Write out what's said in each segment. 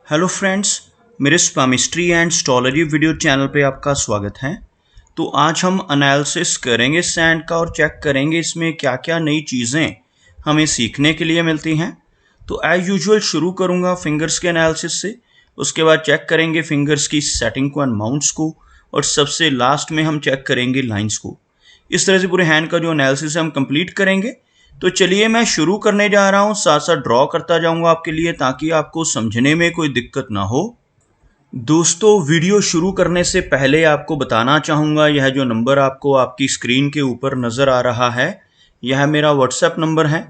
Hello friends, मेरे स्पामिस्ट्री and astrology video channel पे आपका स्वागत है। तो आज हम एनालिसिस करेंगे सैंड का और चेक करेंगे इसमें क्या क्या नई चीज़ें हमें सीखने के लिए मिलती हैं। तो एज यूजुअल शुरू करूँगा फिंगर्स के एनालिसिस से, उसके बाद चेक करेंगे फिंगर्स की सेटिंग को एंड माउंट्स को, और सबसे लास्ट में हम चेक करेंगे लाइंस को। इस तरह से पूरे हैंड का जो एनालिसिस है हम कंप्लीट करेंगे। तो चलिए मैं शुरू करने जा रहा हूँ, साथ साथ ड्रॉ करता जाऊंगा आपके लिए ताकि आपको समझने में कोई दिक्कत ना हो। दोस्तों, वीडियो शुरू करने से पहले आपको बताना चाहूँगा, यह जो नंबर आपको आपकी स्क्रीन के ऊपर नज़र आ रहा है, यह मेरा व्हाट्सएप नंबर है।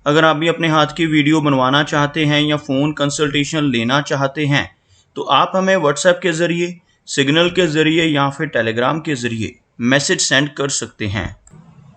अगर आप भी अपने हाथ की वीडियो बनवाना चाहते हैं या फ़ोन कंसल्टेशन लेना चाहते हैं तो आप हमें व्हाट्सएप के ज़रिए, सिग्नल के ज़रिए या फिर टेलीग्राम के ज़रिए मैसेज सेंड कर सकते हैं।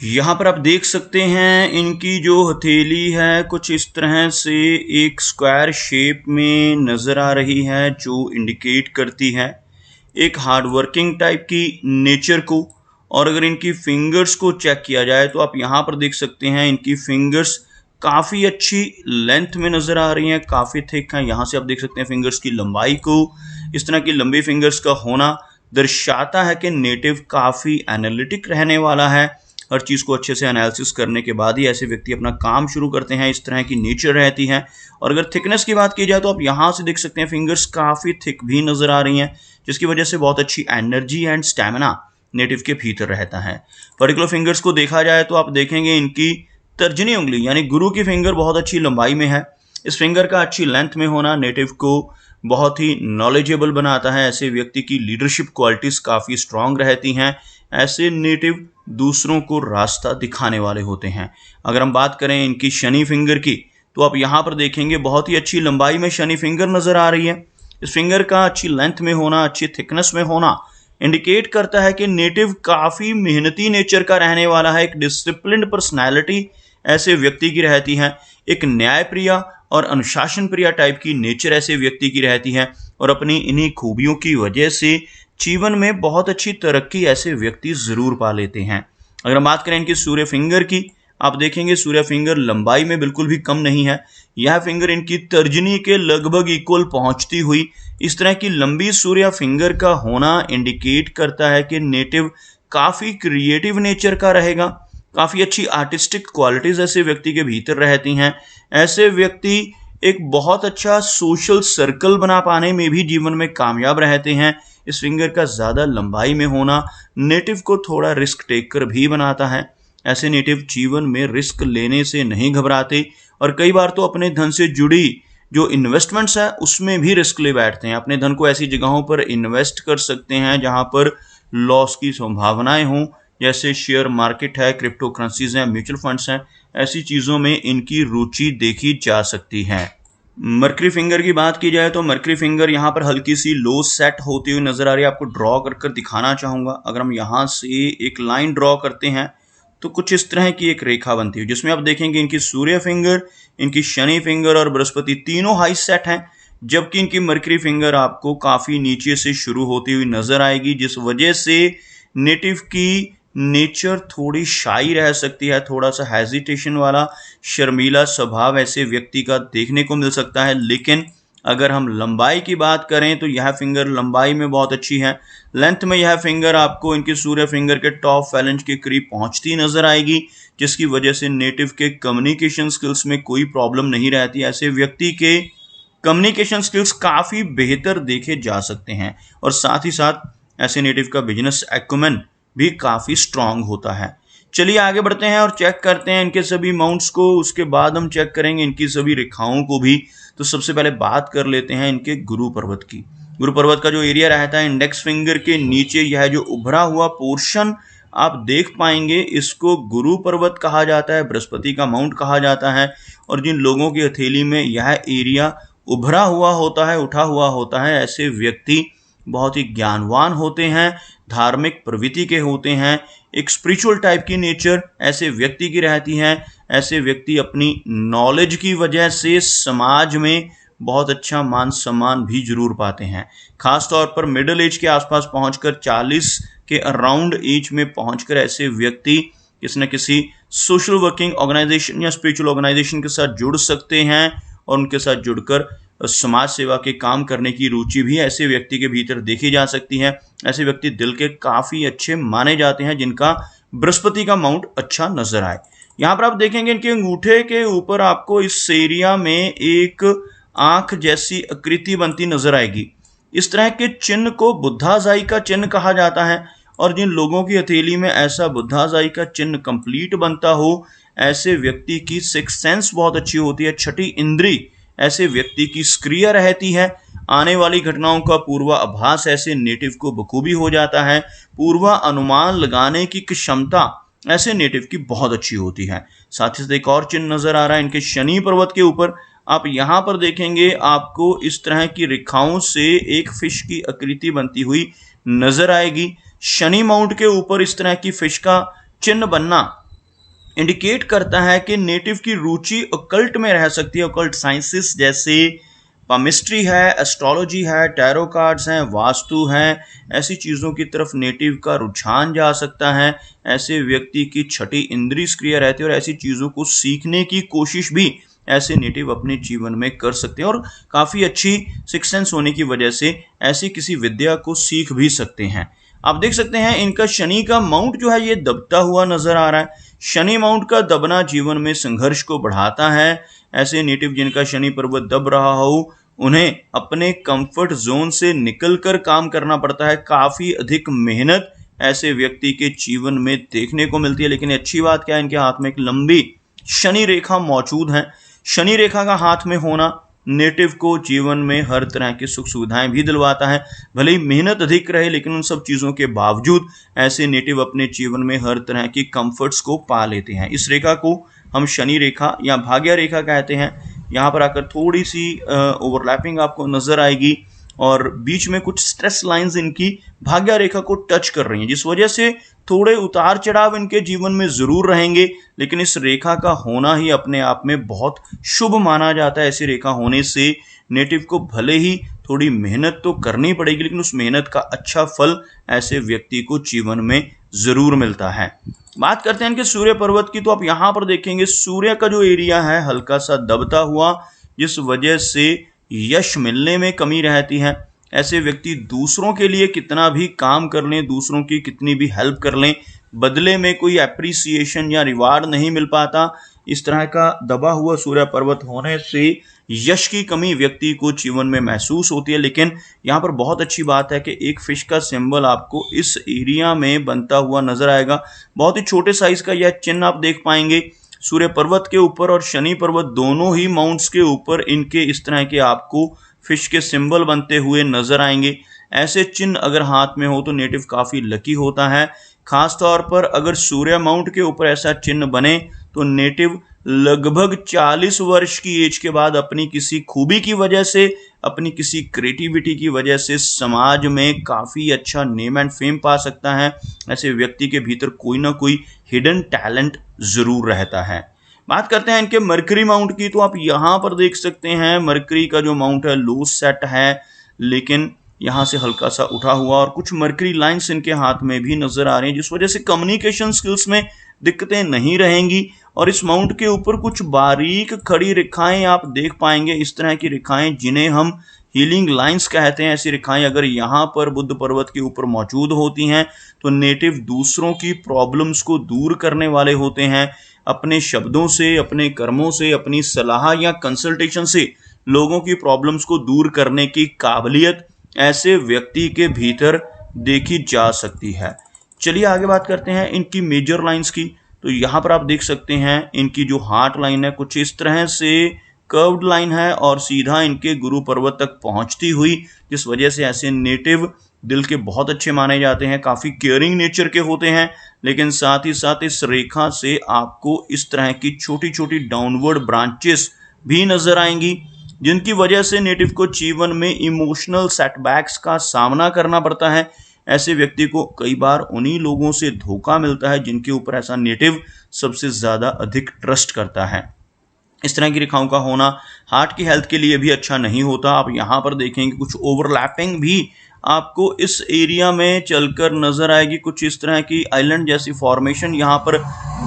यहाँ पर आप देख सकते हैं इनकी जो हथेली है कुछ इस तरह से एक स्क्वायर शेप में नज़र आ रही है, जो इंडिकेट करती है एक हार्ड वर्किंग टाइप की नेचर को। और अगर इनकी फिंगर्स को चेक किया जाए तो आप यहाँ पर देख सकते हैं इनकी फिंगर्स काफ़ी अच्छी लेंथ में नज़र आ रही हैं, काफ़ी थिक हैं। यहाँ से आप देख सकते हैं फिंगर्स की लंबाई को। इस तरह की लंबी फिंगर्स का होना दर्शाता है कि नेटिव काफ़ी एनालिटिक रहने वाला है। हर चीज़ को अच्छे से एनालिसिस करने के बाद ही ऐसे व्यक्ति अपना काम शुरू करते हैं, इस तरह की नेचर रहती है। और अगर थिकनेस की बात की जाए तो आप यहाँ से देख सकते हैं फिंगर्स काफ़ी थिक भी नज़र आ रही हैं, जिसकी वजह से बहुत अच्छी एनर्जी एंड स्टैमिना नेटिव के भीतर रहता है। पर्टिकुलर फिंगर्स को देखा जाए तो आप देखेंगे इनकी तर्जनी उंगली यानी गुरु की फिंगर बहुत अच्छी लंबाई में है। इस फिंगर का अच्छी लेंथ में होना नेटिव को बहुत ही नॉलेजेबल बनाता है। ऐसे व्यक्ति की लीडरशिप क्वालिटीज़ काफ़ी स्ट्रांग रहती हैं। ऐसे नेटिव दूसरों को रास्ता दिखाने वाले होते हैं। अगर हम बात करें इनकी शनि फिंगर की तो आप यहाँ पर देखेंगे बहुत ही अच्छी लंबाई में शनि फिंगर नज़र आ रही है। इस फिंगर का अच्छी लेंथ में होना, अच्छी थिकनेस में होना इंडिकेट करता है कि नेटिव काफ़ी मेहनती नेचर का रहने वाला है। एक डिसिप्लिन्ड पर्सनैलिटी ऐसे व्यक्ति की रहती है। एक न्यायप्रिय और अनुशासन प्रिय टाइप की नेचर ऐसे व्यक्ति की रहती है। और अपनी इन्हीं खूबियों की वजह से जीवन में बहुत अच्छी तरक्की ऐसे व्यक्ति ज़रूर पा लेते हैं। अगर हम बात करें इनकी सूर्य फिंगर की, आप देखेंगे सूर्य फिंगर लंबाई में बिल्कुल भी कम नहीं है। यह फिंगर इनकी तर्जनी के लगभग इक्वल पहुंचती हुई इस तरह की लंबी सूर्य फिंगर का होना इंडिकेट करता है कि नेटिव काफ़ी क्रिएटिव नेचर का रहेगा। काफ़ी अच्छी आर्टिस्टिक क्वालिटीज़ ऐसे व्यक्ति के भीतर रहती हैं। ऐसे व्यक्ति एक बहुत अच्छा सोशल सर्कल बना पाने में भी जीवन में कामयाब रहते हैं। इस फिंगर का ज़्यादा लंबाई में होना नेटिव को थोड़ा रिस्क टेकर भी बनाता है। ऐसे नेटिव जीवन में रिस्क लेने से नहीं घबराते और कई बार तो अपने धन से जुड़ी जो इन्वेस्टमेंट्स है उसमें भी रिस्क ले बैठते हैं। अपने धन को ऐसी जगहों पर इन्वेस्ट कर सकते हैं जहां पर लॉस की संभावनाएं हों, जैसे शेयर मार्केट है, क्रिप्टो करेंसीज हैं, म्यूचुअल फंड्स हैं। ऐसी चीज़ों में इनकी रुचि देखी जा सकती है। मर्करी फिंगर की बात की जाए तो मर्करी फिंगर यहाँ पर हल्की सी लो सेट होती हुई नजर आ रही है। आपको ड्रॉ कर दिखाना चाहूँगा। अगर हम यहाँ से एक लाइन ड्रॉ करते हैं तो कुछ इस तरह की एक रेखा बनती है, जिसमें आप देखेंगे इनकी सूर्य फिंगर, इनकी शनि फिंगर और बृहस्पति तीनों हाई सेट हैं, जबकि इनकी मर्करी फिंगर आपको काफ़ी नीचे से शुरू होती हुई नजर आएगी, जिस वजह से नेटिव की नेचर थोड़ी शाई रह सकती है। थोड़ा सा हेजिटेशन वाला शर्मीला स्वभाव ऐसे व्यक्ति का देखने को मिल सकता है। लेकिन अगर हम लंबाई की बात करें तो यह फिंगर लंबाई में बहुत अच्छी है। लेंथ में यह फिंगर आपको इनके सूर्य फिंगर के टॉप फैलेंज के करीब पहुंचती नजर आएगी, जिसकी वजह से नेटिव के कम्युनिकेशन स्किल्स में कोई प्रॉब्लम नहीं रहती। ऐसे व्यक्ति के कम्युनिकेशन स्किल्स काफ़ी बेहतर देखे जा सकते हैं और साथ ही साथ ऐसे नेटिव का बिजनेस एक्यूमेन भी काफ़ी स्ट्रांग होता है। चलिए आगे बढ़ते हैं और चेक करते हैं इनके सभी माउंट्स को। उसके बाद हम चेक करेंगे इनकी सभी रेखाओं को भी। तो सबसे पहले बात कर लेते हैं इनके गुरु पर्वत की। गुरु पर्वत का जो एरिया रहता है इंडेक्स फिंगर के नीचे, यह जो उभरा हुआ पोर्शन आप देख पाएंगे, इसको गुरु पर्वत कहा जाता है, बृहस्पति का माउंट कहा जाता है। और जिन लोगों की हथेली में यह एरिया उभरा हुआ होता है, उठा हुआ होता है, ऐसे व्यक्ति बहुत ही ज्ञानवान होते हैं, धार्मिक प्रवृत्ति के होते हैं। एक स्पिरिचुअल टाइप की नेचर ऐसे व्यक्ति की रहती है। ऐसे व्यक्ति अपनी नॉलेज की वजह से समाज में बहुत अच्छा मान सम्मान भी जरूर पाते हैं। खास तौर पर मिडिल एज के आसपास पहुंचकर 40 के अराउंड एज में पहुंचकर ऐसे व्यक्ति किसी न किसी सोशल वर्किंग ऑर्गेनाइजेशन या स्पिरिचुअल ऑर्गेनाइजेशन के साथ जुड़ सकते हैं और उनके साथ जुड़कर समाज सेवा के काम करने की रुचि भी ऐसे व्यक्ति के भीतर देखी जा सकती है। ऐसे व्यक्ति दिल के काफ़ी अच्छे माने जाते हैं जिनका बृहस्पति का माउंट अच्छा नजर आए। यहाँ पर आप देखेंगे इनके अंगूठे के ऊपर आपको इस एरिया में एक आंख जैसी आकृति बनती नजर आएगी। इस तरह के चिन्ह को बुद्धाजाई का चिन्ह कहा जाता है, और जिन लोगों की हथेली में ऐसा बुद्धाजाई का चिन्ह कंप्लीट बनता हो, ऐसे व्यक्ति की सिक्स सेंस बहुत अच्छी होती है, छठी इंद्री ऐसे व्यक्ति की सक्रिय रहती है। आने वाली घटनाओं का पूर्वाभास ऐसे नेटिव को बखूबी हो जाता है। पूर्वानुमान लगाने की क्षमता ऐसे नेटिव की बहुत अच्छी होती है। साथ ही साथ एक और चिन्ह नजर आ रहा है इनके शनि पर्वत के ऊपर। आप यहाँ पर देखेंगे आपको इस तरह की रेखाओं से एक फिश की आकृति बनती हुई नजर आएगी। शनि माउंट के ऊपर इस तरह की फिश का चिन्ह बनना इंडिकेट करता है कि नेटिव की रुचि ओकल्ट में रह सकती है। ओकल्ट साइंसेस जैसे पामिस्ट्री है, एस्ट्रोलॉजी है, टैरो कार्ड्स हैं, वास्तु हैं, ऐसी चीज़ों की तरफ नेटिव का रुझान जा सकता है। ऐसे व्यक्ति की छठी इंद्रिय सक्रिय रहती है और ऐसी चीज़ों को सीखने की कोशिश भी ऐसे नेटिव अपने जीवन में कर सकते हैं, और काफ़ी अच्छी सिक्स सेंस होने की वजह से ऐसी किसी विद्या को सीख भी सकते हैं। आप देख सकते हैं इनका शनि का माउंट जो है ये दबता हुआ नजर आ रहा है। शनि माउंट का दबना जीवन में संघर्ष को बढ़ाता है। ऐसे नेटिव जिनका शनि पर्वत दब रहा हो, उन्हें अपने कंफर्ट जोन से निकलकर काम करना पड़ता है। काफ़ी अधिक मेहनत ऐसे व्यक्ति के जीवन में देखने को मिलती है। लेकिन अच्छी बात क्या है, इनके हाथ में एक लंबी शनि रेखा मौजूद है। शनि रेखा का हाथ में होना नेटिव को जीवन में हर तरह की सुख सुविधाएं भी दिलवाता है। भले ही मेहनत अधिक रहे, लेकिन उन सब चीज़ों के बावजूद ऐसे नेटिव अपने जीवन में हर तरह की कंफर्ट्स को पा लेते हैं। इस रेखा को हम शनि रेखा या भाग्य रेखा कहते हैं। यहाँ पर आकर थोड़ी सी ओवरलैपिंग आपको नजर आएगी, और बीच में कुछ स्ट्रेस लाइंस इनकी भाग्य रेखा को टच कर रही हैं, जिस वजह से थोड़े उतार चढ़ाव इनके जीवन में जरूर रहेंगे। लेकिन इस रेखा का होना ही अपने आप में बहुत शुभ माना जाता है। ऐसी रेखा होने से नेटिव को भले ही थोड़ी मेहनत तो करनी पड़ेगी, लेकिन उस मेहनत का अच्छा फल ऐसे व्यक्ति को जीवन में जरूर मिलता है। बात करते हैं इनके सूर्य पर्वत की, तो आप यहाँ पर देखेंगे सूर्य का जो एरिया है हल्का सा दबता हुआ, जिस वजह से यश मिलने में कमी रहती है। ऐसे व्यक्ति दूसरों के लिए कितना भी काम कर लें, दूसरों की कितनी भी हेल्प कर लें, बदले में कोई एप्रिसिएशन या रिवार्ड नहीं मिल पाता। इस तरह का दबा हुआ सूर्य पर्वत होने से यश की कमी व्यक्ति को जीवन में महसूस होती है। लेकिन यहाँ पर बहुत अच्छी बात है कि एक फिश का सिंबल आपको इस एरिया में बनता हुआ नजर आएगा। बहुत ही छोटे साइज का यह चिन्ह आप देख पाएंगे सूर्य पर्वत के ऊपर, और शनि पर्वत दोनों ही माउंट्स के ऊपर इनके इस तरह के आपको फिश के सिंबल बनते हुए नजर आएंगे। ऐसे चिन्ह अगर हाथ में हो तो नेटिव काफ़ी लकी होता है। खास तौर पर अगर सूर्य माउंट के ऊपर ऐसा चिन्ह बने तो नेटिव लगभग 40 वर्ष की एज के बाद अपनी किसी खूबी की वजह से, अपनी किसी क्रिएटिविटी की वजह से समाज में काफ़ी अच्छा नेम एंड फेम पा सकता है। ऐसे व्यक्ति के भीतर कोई ना कोई हिडन टैलेंट ज़रूर रहता है। बात करते हैं इनके मरकरी माउंट की, तो आप यहाँ पर देख सकते हैं मरकरी का जो माउंट है लो सेट है, लेकिन यहाँ से हल्का सा उठा हुआ, और कुछ मरकरी लाइंस इनके हाथ में भी नजर आ रही हैं, जिस वजह से कम्युनिकेशन स्किल्स में दिक्कतें नहीं रहेंगी। और इस माउंट के ऊपर कुछ बारीक खड़ी रेखाएं आप देख पाएंगे, इस तरह की रेखाएं जिन्हें हम हीलिंग लाइंस कहते हैं। ऐसी रेखाएं अगर यहाँ पर बुद्ध पर्वत के ऊपर मौजूद होती हैं तो नेटिव दूसरों की प्रॉब्लम्स को दूर करने वाले होते हैं। अपने शब्दों से, अपने कर्मों से, अपनी सलाह या कंसल्टेशन से लोगों की प्रॉब्लम्स को दूर करने की काबिलियत ऐसे व्यक्ति के भीतर देखी जा सकती है। चलिए आगे बात करते हैं इनकी मेजर लाइंस की। तो यहाँ पर आप देख सकते हैं इनकी जो हार्ट लाइन है कुछ इस तरह से कर्व्ड लाइन है और सीधा इनके गुरु पर्वत तक पहुँचती हुई, जिस वजह से ऐसे नेटिव दिल के बहुत अच्छे माने जाते हैं, काफ़ी केयरिंग नेचर के होते हैं। लेकिन साथ ही साथ इस रेखा से आपको इस तरह की छोटी छोटी डाउनवर्ड ब्रांचेस भी नजर आएंगी, जिनकी वजह से नेटिव को जीवन में इमोशनल सेटबैक्स का सामना करना पड़ता है। ऐसे व्यक्ति को कई बार उन्हीं लोगों से धोखा मिलता है जिनके ऊपर ऐसा नेटिव सबसे ज़्यादा अधिक ट्रस्ट करता है। इस तरह की रेखाओं का होना हार्ट की हेल्थ के लिए भी अच्छा नहीं होता। आप यहाँ पर देखेंगे कुछ ओवरलैपिंग भी आपको इस एरिया में चलकर नजर आएगी। कुछ इस तरह की आइलैंड जैसी फॉर्मेशन यहाँ पर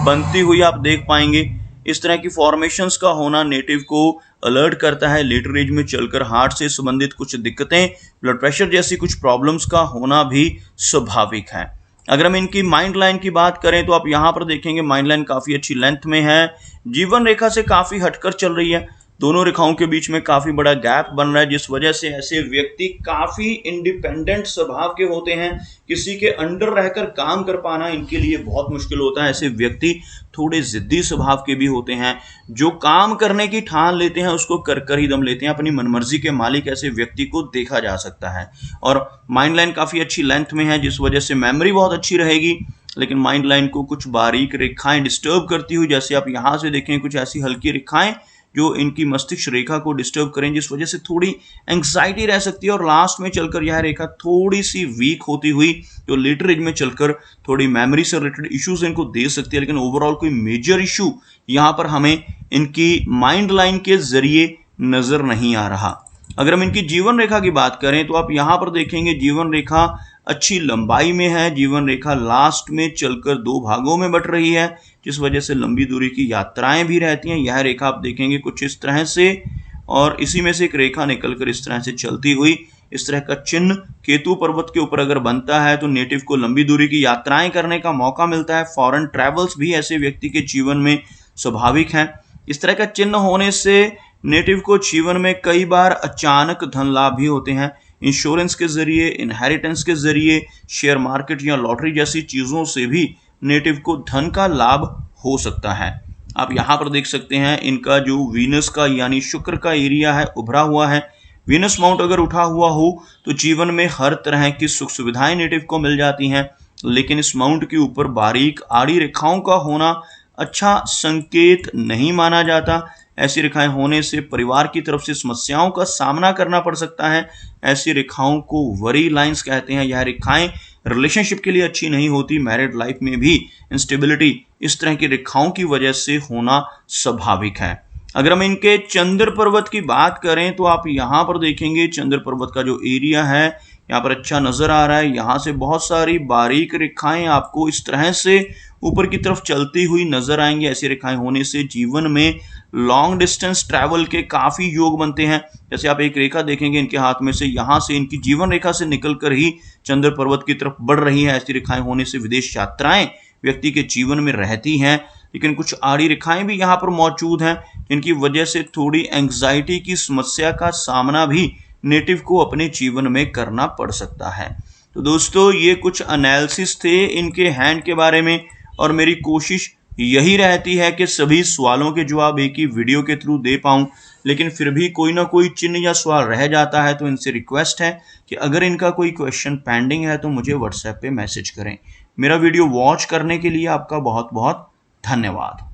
बनती हुई आप देख पाएंगे। इस तरह की फॉर्मेशंस का होना नेटिव को अलर्ट करता है। लेटर एज में चलकर हार्ट से संबंधित कुछ दिक्कतें, ब्लड प्रेशर जैसी कुछ प्रॉब्लम्स का होना भी स्वाभाविक है। अगर हम इनकी माइंड लाइन की बात करें तो आप यहाँ पर देखेंगे माइंड लाइन काफ़ी अच्छी लेंथ में है, जीवन रेखा से काफ़ी हटकर चल रही है। दोनों रेखाओं के बीच में काफ़ी बड़ा गैप बन रहा है, जिस वजह से ऐसे व्यक्ति काफ़ी इंडिपेंडेंट स्वभाव के होते हैं। किसी के अंडर रहकर काम कर पाना इनके लिए बहुत मुश्किल होता है। ऐसे व्यक्ति थोड़े जिद्दी स्वभाव के भी होते हैं। जो काम करने की ठान लेते हैं उसको कर कर ही दम लेते हैं। अपनी मनमर्जी के मालिक ऐसे व्यक्ति को देखा जा सकता है। और माइंड लाइन काफ़ी अच्छी लेंथ में है, जिस वजह से मेमोरी बहुत अच्छी रहेगी। लेकिन माइंड लाइन को कुछ बारीक रेखाएं डिस्टर्ब करती हुई, जैसे आप यहाँ से देखें कुछ ऐसी हल्की रेखाएं जो इनकी मस्तिष्क रेखा को डिस्टर्ब करें, जिस वजह से थोड़ी एंग्जाइटी रह सकती है। और लास्ट में चलकर यह रेखा थोड़ी सी वीक होती हुई जो लेटर एज में चलकर थोड़ी मेमोरी से रिलेटेड इश्यूज इनको दे सकती है। लेकिन ओवरऑल कोई मेजर इशू यहाँ पर हमें इनकी माइंड लाइन के जरिए नजर नहीं आ रहा। अगर हम इनकी जीवन रेखा की बात करें तो आप यहाँ पर देखेंगे जीवन रेखा अच्छी लंबाई में है। जीवन रेखा लास्ट में चलकर 2 भागों में बट रही है, जिस वजह से लंबी दूरी की यात्राएं भी रहती हैं। यह रेखा आप देखेंगे कुछ इस तरह से, और इसी में से एक रेखा निकलकर इस तरह से चलती हुई इस तरह का चिन्ह केतु पर्वत के ऊपर अगर बनता है तो नेटिव को लंबी दूरी की यात्राएं करने का मौका मिलता है। फॉरेन ट्रैवल्स भी ऐसे व्यक्ति के जीवन में स्वाभाविक है। इस तरह का चिन्ह होने से नेटिव को जीवन में कई बार अचानक धन लाभ भी होते हैं। इंश्योरेंस के जरिए, इनहेरिटेंस के जरिए, शेयर मार्केट या लॉटरी जैसी चीज़ों से भी नेटिव को धन का लाभ हो सकता है। आप यहाँ पर देख सकते हैं इनका जो वीनस का यानी शुक्र का एरिया है उभरा हुआ है। वीनस माउंट अगर उठा हुआ हो तो जीवन में हर तरह की सुख सुविधाएं नेटिव को मिल जाती हैं। लेकिन इस माउंट के ऊपर बारीक आड़ी रेखाओं का होना अच्छा संकेत नहीं माना जाता। ऐसी रेखाएं होने से परिवार की तरफ से समस्याओं का सामना करना पड़ सकता है। ऐसी रेखाओं को वरी लाइंस कहते हैं। यह रेखाएं रिलेशनशिप के लिए अच्छी नहीं होती। मैरिड लाइफ में भी इंस्टेबिलिटी इस तरह की रेखाओं की वजह से होना स्वाभाविक है। अगर हम इनके चंद्र पर्वत की बात करें तो आप यहाँ पर देखेंगे चंद्र पर्वत का जो एरिया है यहाँ पर अच्छा नजर आ रहा है। यहाँ से बहुत सारी बारीक रेखाएं आपको इस तरह से ऊपर की तरफ चलती हुई नजर आएंगी। ऐसी रेखाएं होने से जीवन में लॉन्ग डिस्टेंस ट्रैवल के काफी योग बनते हैं। जैसे आप एक रेखा देखेंगे इनके हाथ में से, यहाँ से इनकी जीवन रेखा से निकलकर ही चंद्र पर्वत की तरफ बढ़ रही है। ऐसी रेखाएं होने से विदेश यात्राएं व्यक्ति के जीवन में रहती हैं। लेकिन कुछ आड़ी रेखाएं भी यहाँ पर मौजूद हैं, जिनकी वजह से थोड़ी एंग्जाइटी की समस्या का सामना भी नेटिव को अपने जीवन में करना पड़ सकता है। तो दोस्तों ये कुछ एनालिसिस थे इनके हैंड के बारे में, और मेरी कोशिश यही रहती है कि सभी सवालों के जवाब एक ही वीडियो के थ्रू दे पाऊं। लेकिन फिर भी कोई ना कोई चिन्ह या सवाल रह जाता है, तो इनसे रिक्वेस्ट है कि अगर इनका कोई क्वेश्चन पेंडिंग है तो मुझे व्हाट्सएप पे मैसेज करें। मेरा वीडियो वॉच करने के लिए आपका बहुत बहुत धन्यवाद।